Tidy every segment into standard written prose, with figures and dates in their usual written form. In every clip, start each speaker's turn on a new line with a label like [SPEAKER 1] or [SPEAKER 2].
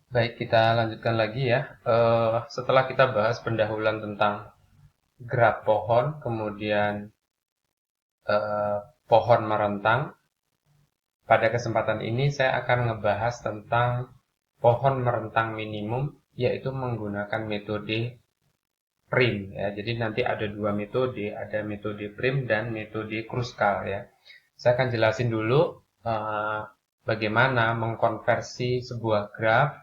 [SPEAKER 1] Baik, kita lanjutkan lagi ya. Setelah kita bahas pendahuluan tentang graf pohon, kemudian eh, pohon merentang, pada kesempatan ini saya akan ngebahas tentang pohon merentang minimum, yaitu menggunakan metode prim ya. Jadi nanti ada dua metode, ada metode prim dan metode Kruskal ya. Saya akan jelasin dulu eh, bagaimana mengkonversi sebuah graf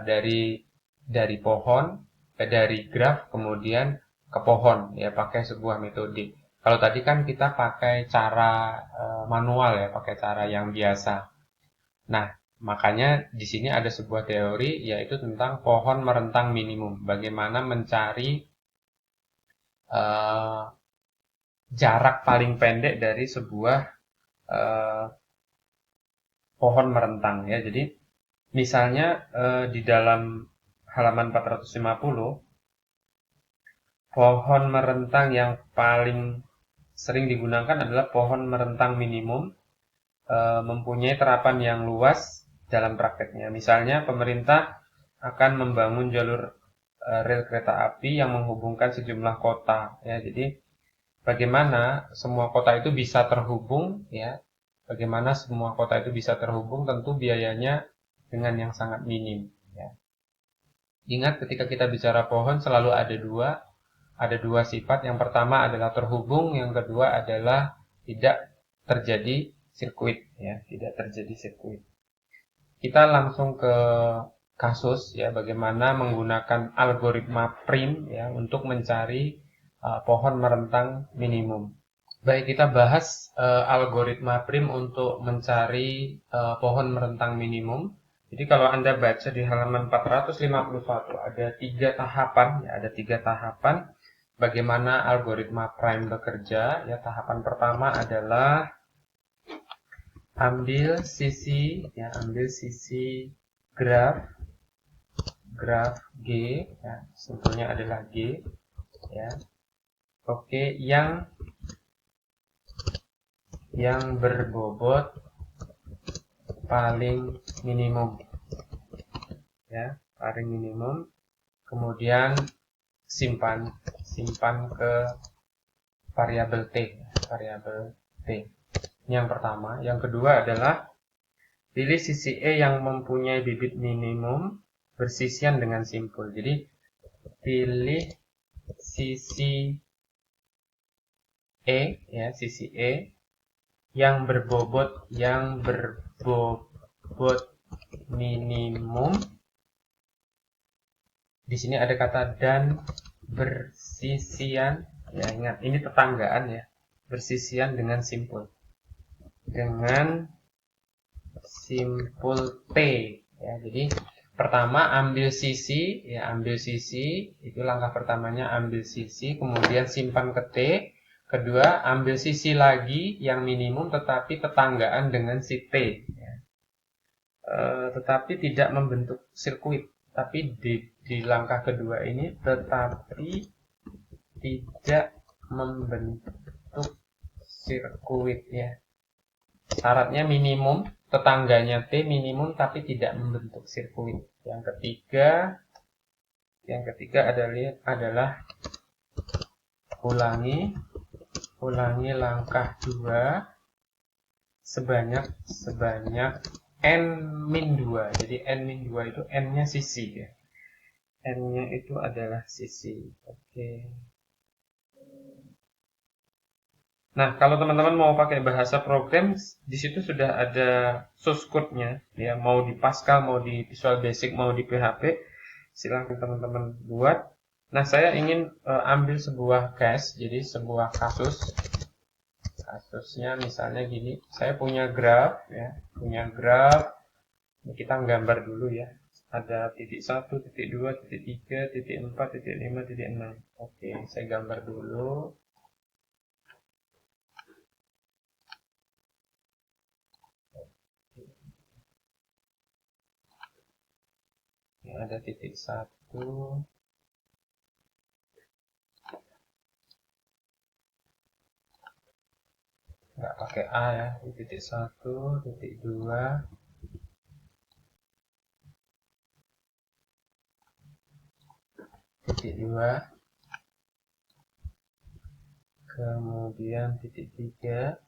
[SPEAKER 1] dari pohon dari graf kemudian ke pohon ya pakai sebuah metode. Kalau tadi kan kita pakai cara manual ya, pakai cara yang biasa. Nah, makanya di sini ada sebuah teori yaitu tentang pohon merentang minimum. Bagaimana mencari eh, jarak paling pendek dari sebuah eh, pohon merentang ya. Jadi misalnya di dalam halaman 450 pohon merentang yang paling sering digunakan adalah pohon merentang minimum, mempunyai terapan yang luas dalam prakteknya. Misalnya, pemerintah akan membangun jalur rel kereta api yang menghubungkan sejumlah kota. Ya, jadi bagaimana semua kota itu bisa terhubung, ya? Bagaimana semua kota itu bisa terhubung? Tentu biayanya dengan yang sangat minim. Ya. Ingat, ketika kita bicara pohon selalu ada dua sifat. Yang pertama adalah terhubung, yang kedua adalah tidak terjadi sirkuit ya, tidak terjadi sirkuit. Kita langsung ke kasus ya, bagaimana menggunakan algoritma prim ya untuk mencari pohon merentang minimum. Baik, kita bahas algoritma prim untuk mencari pohon merentang minimum. Jadi kalau Anda baca di halaman 451 ada tiga tahapan ya, ada tiga tahapan bagaimana algoritma prime bekerja. Ya, tahapan pertama adalah ambil sisi graf graf G ya, sebetulnya adalah G ya. Oke, yang berbobot paling minimum ya, paling minimum. Kemudian simpan simpan ke variabel T, variabel T. Ini yang pertama. Yang kedua adalah pilih sisi E yang mempunyai bibit minimum bersisian dengan simpul. Jadi pilih sisi E ya, sisi E yang berbobot minimum. Di sini ada kata dan bersisian. Ya, ingat ini tetanggaan ya. Bersisian dengan simpul. Dengan simpul T ya. Jadi pertama ambil sisi itu langkah pertamanya, ambil sisi kemudian simpan ke T. Kedua, ambil sisi lagi yang minimum tetapi tetanggaan dengan si T ya. Tetapi tidak membentuk sirkuit. Tapi di langkah kedua ini tetapi tidak membentuk sirkuit ya. Syaratnya minimum, tetangganya T minimum tapi tidak membentuk sirkuit. Yang ketiga adalah ulangi ulangi langkah 2 sebanyak sebanyak n min 2. Jadi n min 2 itu n-nya sisi ya. N-nya itu adalah sisi. Oke. Nah, kalau teman-teman mau pakai bahasa program, di situ sudah ada source code-nya, ya, mau di Pascal, mau di Visual Basic, mau di PHP, silahkan teman-teman buat. Nah, saya ingin ambil sebuah case, jadi sebuah kasus. Kasusnya misalnya gini, saya punya graf, ya, punya graf. Ini kita gambar dulu ya. Ada titik 1, titik 2, titik 3, titik 4, titik 5, titik 6. Oke, saya gambar dulu. Ini ada titik 1, nggak pakai A ya, di titik 1, titik 2, titik 2, kemudian titik 3,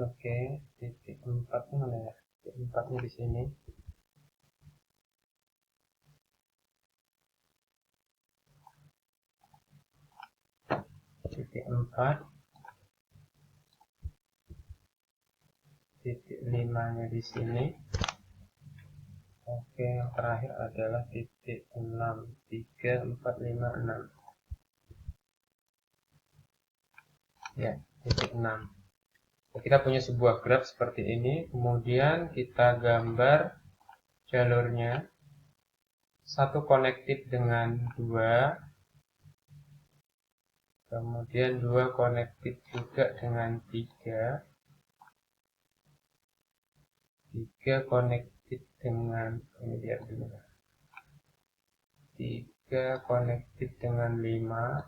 [SPEAKER 1] oke, titik 4 mana ya? Titik 4-nya di sini. Titik 4, titik 5-nya di sini. Oke, yang terakhir adalah titik 6, 3, 4, 5, 6. Ya, titik 6. Kita punya sebuah graf seperti ini, kemudian kita gambar jalurnya. Satu connected dengan 2, kemudian 2 connected juga dengan 3, 3 connected dengan, ini lihat dulu, 3 connected dengan 5,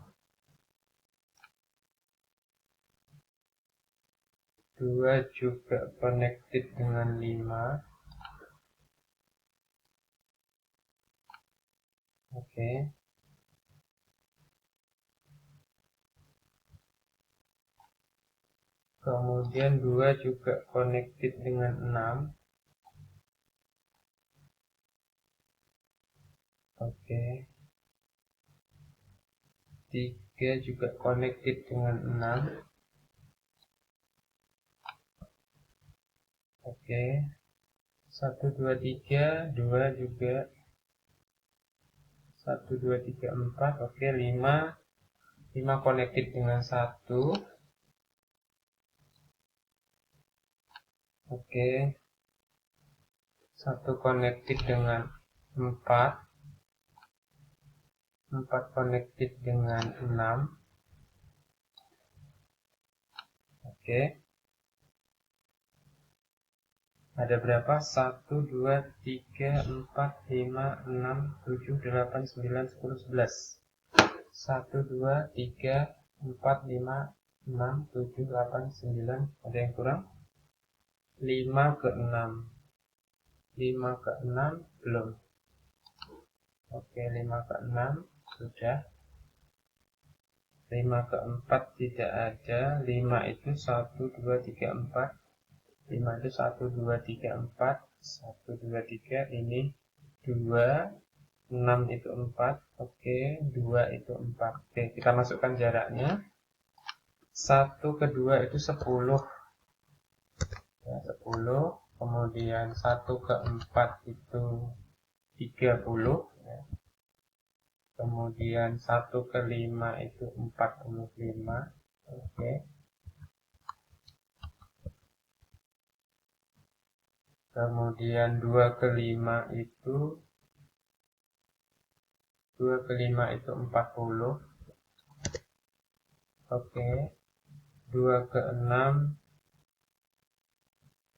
[SPEAKER 1] 2 juga connected dengan 5. Oke. Kemudian 2 juga connected dengan 6. Oke. 3 juga connected dengan 6. Oke. 1, 2, 3, 2 juga. 1, 2, 3, 4. Oke, 5. 5 connected dengan 1. Oke. 1 connected dengan 4. 4 connected dengan 6. Oke. Ada berapa? 1, 2, 3, 4, 5, 6, 7, 8, 9, 10, 11. 1, 2, 3, 4, 5, 6, 7, 8, 9. Ada yang kurang? 5 ke 6. 5 ke 6 belum. Oke, 5 ke 6 sudah. 5 ke 4 tidak ada. 5 itu 1, 2, 3, 4. 5 itu 1, 2, 3, 4. 1, 2, 3. Ini 2. 6 itu 4. Oke, 2 itu 4. Oke, kita masukkan jaraknya. 1 ke 2 itu 10. Ya, 10. Kemudian 1 ke 4 itu 30. Ya. Kemudian 1 ke 5 itu 45. Oke. Kemudian 2 ke 5 itu 40. Oke. 2 ke 6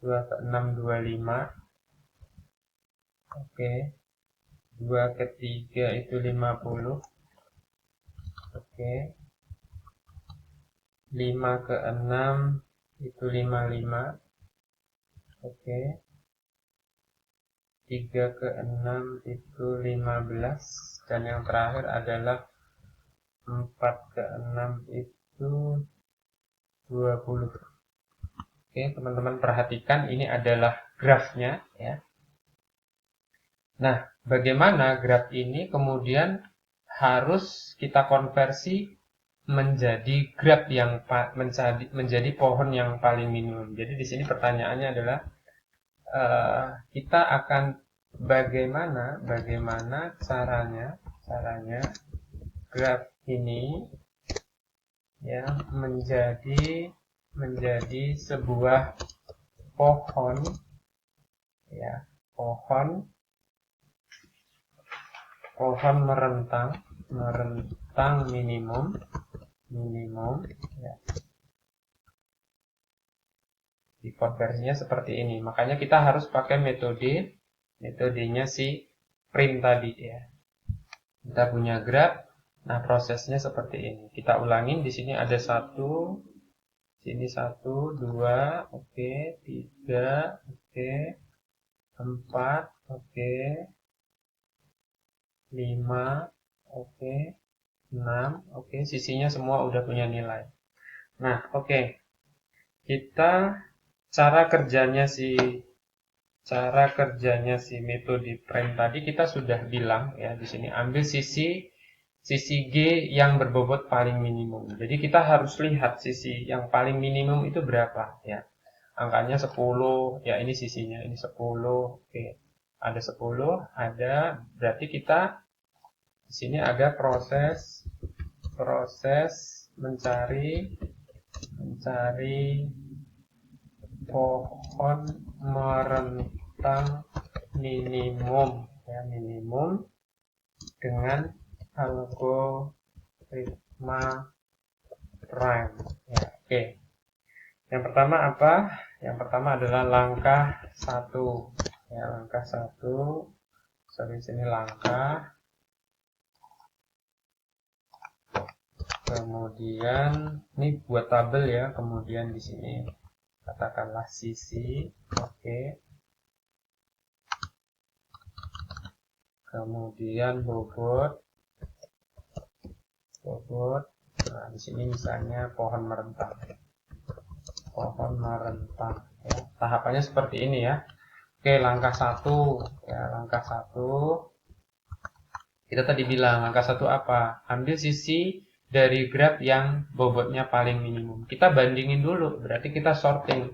[SPEAKER 1] 25. Oke. 2 ke 3 itu 50. Oke. 5 ke 6 itu 55. Oke. 3 ke 6 itu 15. Dan yang terakhir adalah 4 ke 6 itu 20. Oke, teman-teman perhatikan ini adalah grafnya ya. Nah, bagaimana graf ini kemudian harus kita konversi menjadi graf yang menjadi pohon yang paling minimum. Jadi di sini pertanyaannya adalah kita akan bagaimana caranya graf ini ya menjadi sebuah pohon ya, pohon merentang minimum ya. Di konversinya seperti ini. Makanya kita harus pakai metodenya si print tadi ya. Kita punya graf. Nah, prosesnya seperti ini. Kita ulangin, di sini ada 1, sini 1, 2, oke, 3, oke, 4, oke, 5, oke, 6, oke, sisinya semua udah punya nilai. Nah, oke. Kita cara kerjanya si metode prime tadi kita sudah bilang ya di sini ambil sisi G yang berbobot paling minimum. Jadi kita harus lihat sisi yang paling minimum itu berapa ya. Angkanya 10, ya ini sisinya, ini 10. Oke. Ada 10, ada berarti kita di sini ada proses mencari pohon merentang minimum ya, minimum dengan algoritma prime ya. Oke, yang pertama apa? Yang pertama adalah langkah 1 ya, langkah 1. Sorry, sini langkah, kemudian ini buat tabel ya, kemudian di sini katakanlah sisi, oke. Kemudian bobot. Nah, di sini misalnya pohon merentang. Ya. Tahapannya seperti ini ya. Oke, langkah 1 ya, langkah 1. Kita tadi bilang langkah 1 apa? Ambil sisi dari graf yang bobotnya paling minimum. Kita bandingin dulu, berarti kita sorting.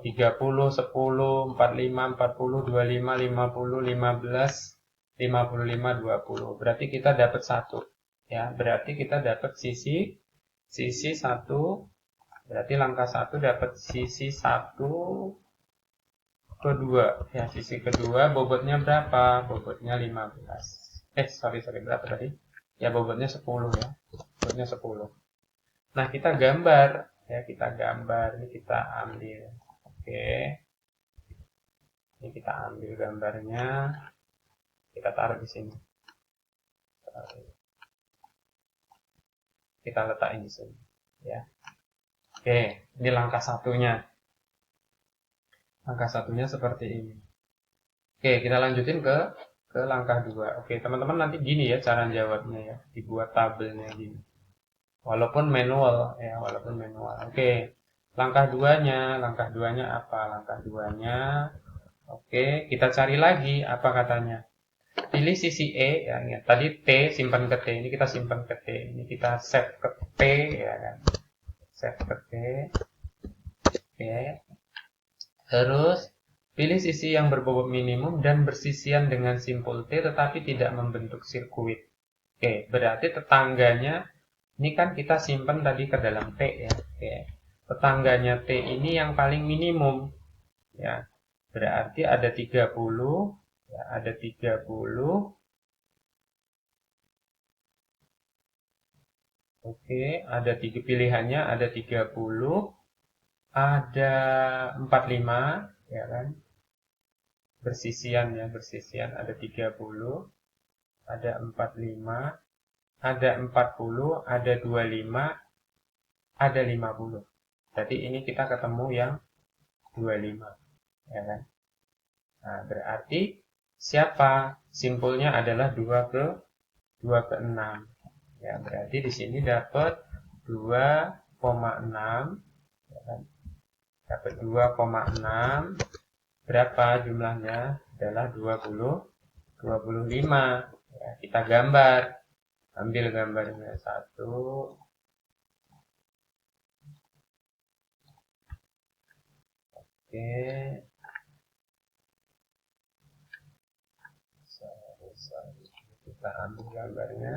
[SPEAKER 1] 30, 10, 45, 40, 25, 50, 15, 55, 20. Berarti kita dapat 1. Ya, berarti kita dapat sisi 1. Berarti langkah 1 dapat sisi 1 kedua. Ya, sisi kedua bobotnya berapa? Bobotnya 15. Sorry, berapa tadi? Ya, bobotnya 10 ya. Bobotnya 10. Nah, kita gambar. Ya, kita gambar. Ini kita ambil. Oke. Ini kita ambil gambarnya. Kita taruh di sini. Kita letakkan di sini. Ya. Oke, ini langkah 1-nya. Langkah 1-nya seperti ini. Oke, kita lanjutin ke langkah 2. Oke, teman-teman nanti gini ya cara jawabnya ya. Dibuat tabelnya gini. Walaupun manual ya, walaupun manual. Oke. Langkah 2-nya apa? Langkah 2-nya oke, kita cari lagi apa katanya. Pilih sisi E ya, tadi T simpan ke T, ini kita simpan ke T. Ini kita save ke T ya kan. Save ke T. Oke. Terus pilih sisi yang berbobot minimum dan bersisian dengan simpul T tetapi tidak membentuk sirkuit. Oke, berarti tetangganya ini kan kita simpan tadi ke dalam T ya. Oke. Tetangganya T ini yang paling minimum ya. Berarti ada 30 ya, ada 30. Oke, ada 3 pilihannya, ada 30, ada 45 ya kan. Bersisian ya, bersisian ada 30, ada 45, ada 40, ada 25, ada 50. Jadi ini kita ketemu yang 25 ya kan. Nah, berarti siapa? Simpulnya adalah 2 ke 6. Ya, berarti di sini dapat 2,6 ya kan? Dapat 2,6. Berapa jumlahnya? Adalah 25. Ya, kita gambar. Ambil gambarnya 1. Oke. Kita ambil gambarnya.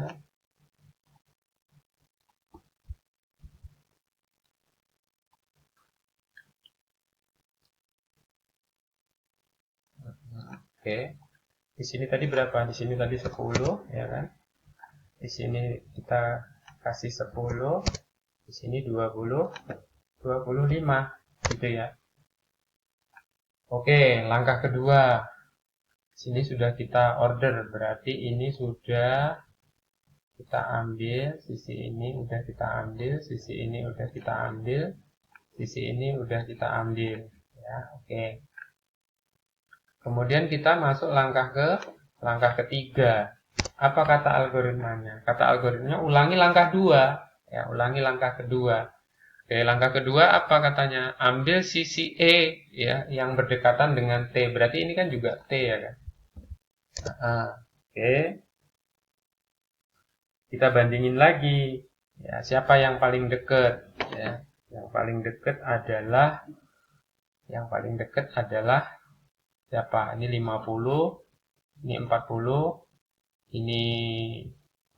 [SPEAKER 1] Oke. Di sini tadi berapa? Di sini tadi 10, ya kan? Di sini kita kasih 10, di sini 20, 25, gitu ya. Oke, langkah kedua. Sini sudah kita order, berarti ini sudah kita ambil, sisi ini udah kita ambil, sisi ini udah kita ambil, sisi ini udah kita ambil, ya. Oke. Kemudian kita masuk langkah langkah ketiga. Apa kata algoritmanya? Kata algoritmanya ulangi langkah 2. Ya, ulangi langkah kedua. Oke, langkah kedua apa katanya? Ambil sisi E ya yang berdekatan dengan T. Berarti ini kan juga T ya kan? Oke. Kita bandingin lagi. Ya, siapa yang paling dekat? Ya, yang paling dekat adalah siapa? Ini 50, ini 40, ini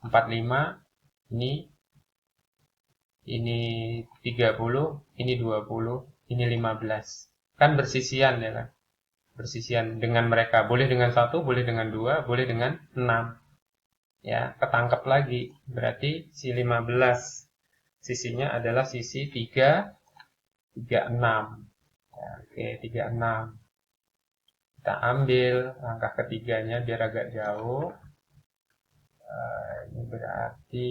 [SPEAKER 1] 45, ini 30, ini 20, ini 15. Kan bersisian ya kan? Bersisian dengan mereka. Boleh dengan 1, boleh dengan 2, boleh dengan 6. Ya, ketangkep lagi. Berarti si 15 sisinya adalah sisi 3, 36. Ya, oke, 36. Kita ambil langkah ketiganya biar agak jauh. Ini berarti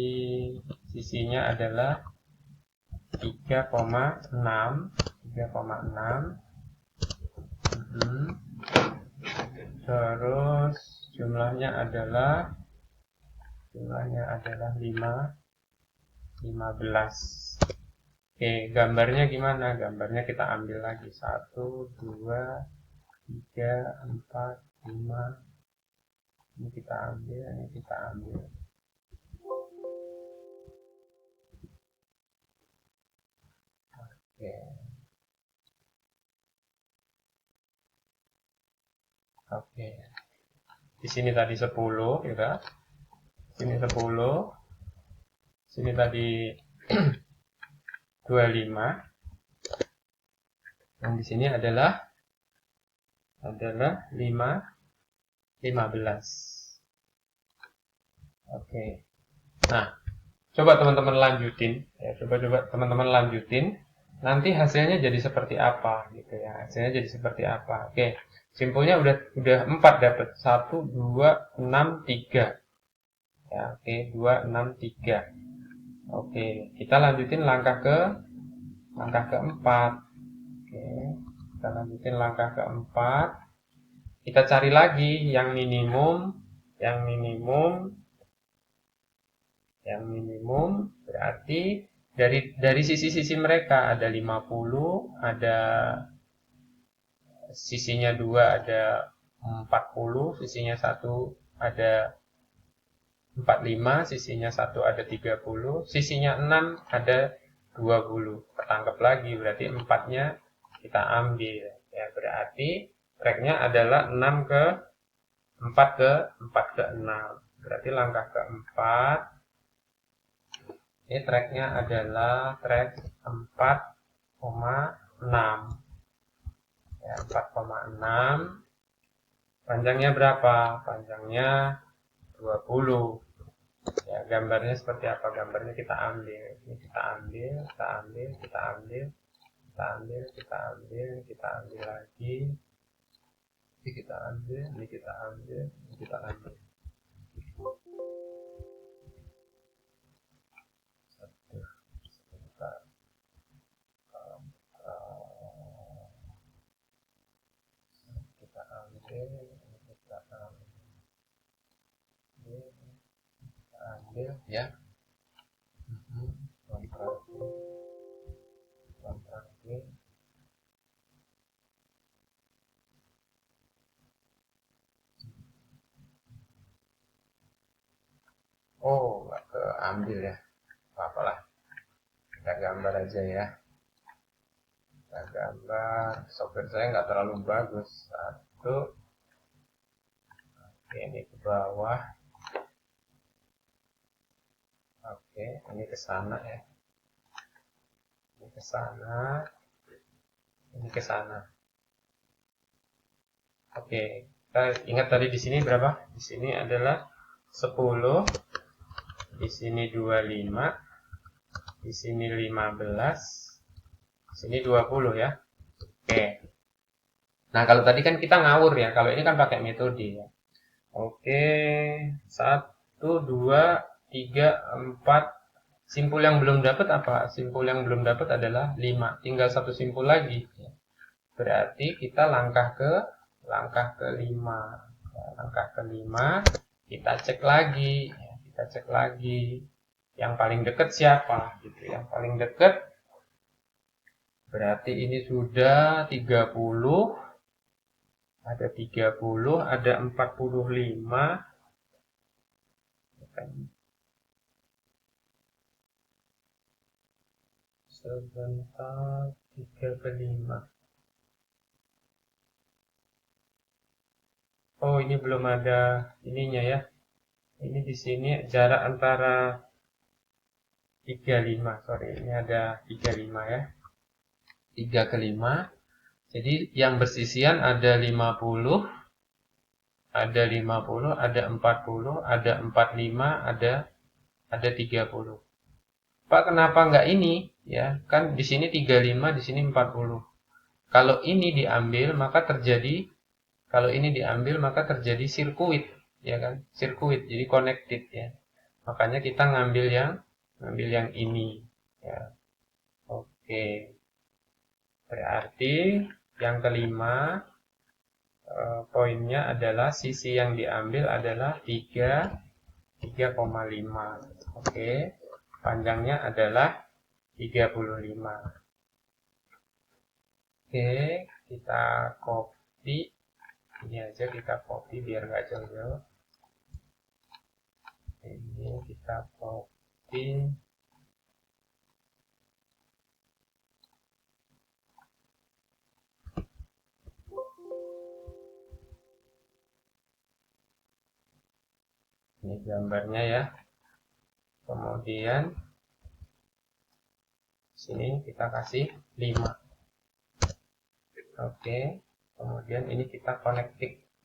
[SPEAKER 1] sisinya adalah 3,6. Terus jumlahnya adalah 15. Oke, gambarnya gimana? Gambarnya kita ambil lagi 1, 2, 3, 4, 5. Ini kita ambil. Oke. Di sini tadi 10, ya. Sini 10. Sini tadi 25. Dan di sini adalah 15. Oke. Nah, coba teman-teman lanjutin ya, coba teman-teman lanjutin. Nanti hasilnya jadi seperti apa gitu ya. Hasilnya jadi seperti apa. Oke. Simpulnya udah 4 dapat. 1 2 6 3. Ya, oke, 2 6 3. Oke, kita lanjutin langkah keempat. Oke, kita lanjutin langkah keempat. Kita cari lagi yang minimum berarti dari sisi-sisi mereka ada 50, ada sisinya 2 ada 40, sisinya 1 ada 45, sisinya 1 ada 30, sisinya 6 ada 20. Ketangkep lagi, berarti 4-nya kita ambil. Ya, berarti tracknya adalah 4 ke 6. Berarti langkah keempat, ini tracknya adalah track 4,6. Ya, 4,6. Panjangnya berapa? Panjangnya 20. Ya, gambarnya seperti apa? Gambarnya kita ambil. Ini kita ambil lagi. Ini kita ambil. Ya. Oh, nggak keambil ya. Apa-apalah. Kita gambar aja ya. Kita gambar. Software saya nggak terlalu bagus. 1. Oke, ini ke bawah. Oke, ini ke sana ya. Ini ke sana. Ini ke sana. Oke, kita ingat tadi di sini berapa? Di sini adalah 10. Di sini 25. Di sini 15. Di sini 20 ya. Oke. Nah, kalau tadi kan kita ngawur ya. Kalau ini kan pakai metode ya. Oke, 1 2 3 4. Simpul yang belum dapat apa? Simpul yang belum dapat adalah 5. Tinggal satu simpul lagi. Berarti kita langkah ke 5. Langkah kelima, kita cek lagi, ya, kita cek lagi yang paling dekat siapa, gitu. Yang paling dekat berarti ini sudah 30, ada 30, ada 45, sebentar, 35. Oh, ini belum ada ininya ya. Ini di sini jarak antara 35, sorry, ini ada 35 ya. 3 ke 5. Jadi yang bersisian ada 50, ada 50, ada 40, ada 45, ada 30. Pak, kenapa nggak ini? Ya, kan di sini 35, di sini 40. Kalau ini diambil, maka terjadi sirkuit, ya kan? Sirkuit, jadi connected ya. Makanya kita ngambil yang ini, ya. Oke. Berarti yang kelima poinnya adalah sisi yang diambil adalah 3,5. Oke. Panjangnya adalah 35. Oke, kita copy. Ini aja kita copy biar nggak jauh-jauh. Ini kita copy. Ini gambarnya ya. Kemudian sini kita kasih 5. Oke. Kemudian ini kita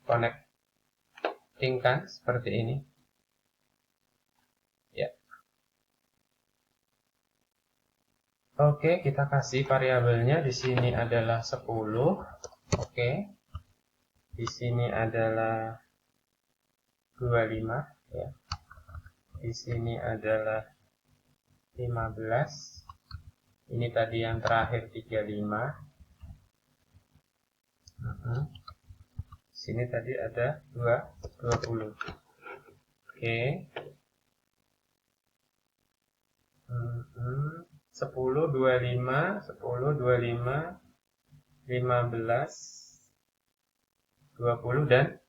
[SPEAKER 1] connectingkan seperti ini. Ya. Oke, kita kasih variabelnya di sini adalah 10. Oke. Di sini adalah 25 ya. Di sini adalah 15. Ini tadi yang terakhir 35. Sini tadi ada 20. Oke. 10, 25, 10, 25, 15, 20 dan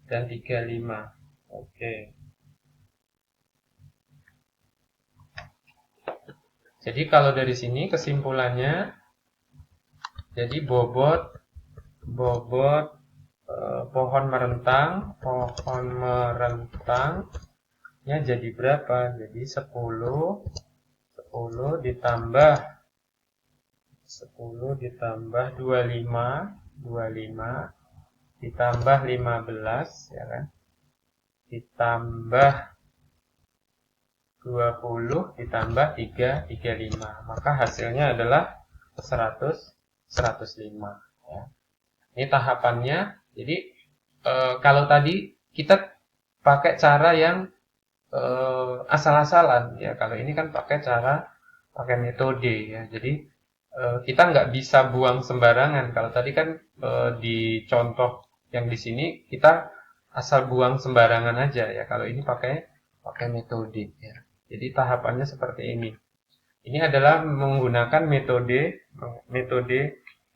[SPEAKER 1] 35. Oke. Jadi kalau dari sini kesimpulannya, jadi bobot pohon merentangnya jadi berapa? Jadi 10 ditambah 25 ditambah 15 ya kan? Ditambah 20 ditambah 35. Maka hasilnya adalah 105 ya. Ini tahapannya. Jadi kalau tadi kita pakai cara yang asal-asalan ya, kalau ini kan pakai metode ya. Jadi kita nggak bisa buang sembarangan. Kalau tadi kan di contoh yang di sini kita asal buang sembarangan aja ya. Kalau ini pakai metode ya. Jadi tahapannya seperti ini. Ini adalah menggunakan metode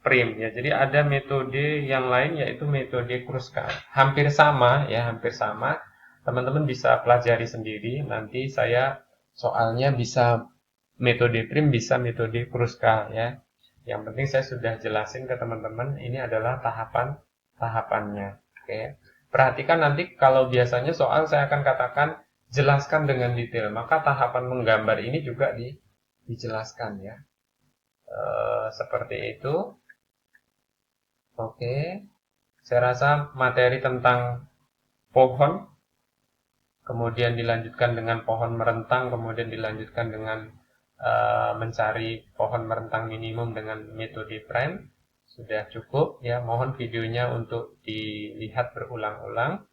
[SPEAKER 1] Prim ya. Jadi ada metode yang lain yaitu metode Kruskal. Hampir sama ya, hampir sama. Teman-teman bisa pelajari sendiri. Nanti saya soalnya bisa metode Prim, bisa metode Kruskal ya. Yang penting saya sudah jelasin ke teman-teman, ini adalah tahapannya. Oke. Perhatikan nanti kalau biasanya soal saya akan katakan jelaskan dengan detail, maka tahapan menggambar ini juga dijelaskan ya. Seperti itu. Oke, saya rasa materi tentang pohon, kemudian dilanjutkan dengan pohon merentang, kemudian dilanjutkan dengan mencari pohon merentang minimum dengan metode prime, sudah cukup ya. Mohon videonya untuk dilihat berulang-ulang.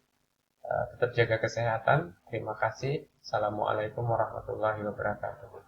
[SPEAKER 1] Tetap jaga kesehatan. Terima kasih. Assalamualaikum warahmatullahi wabarakatuh.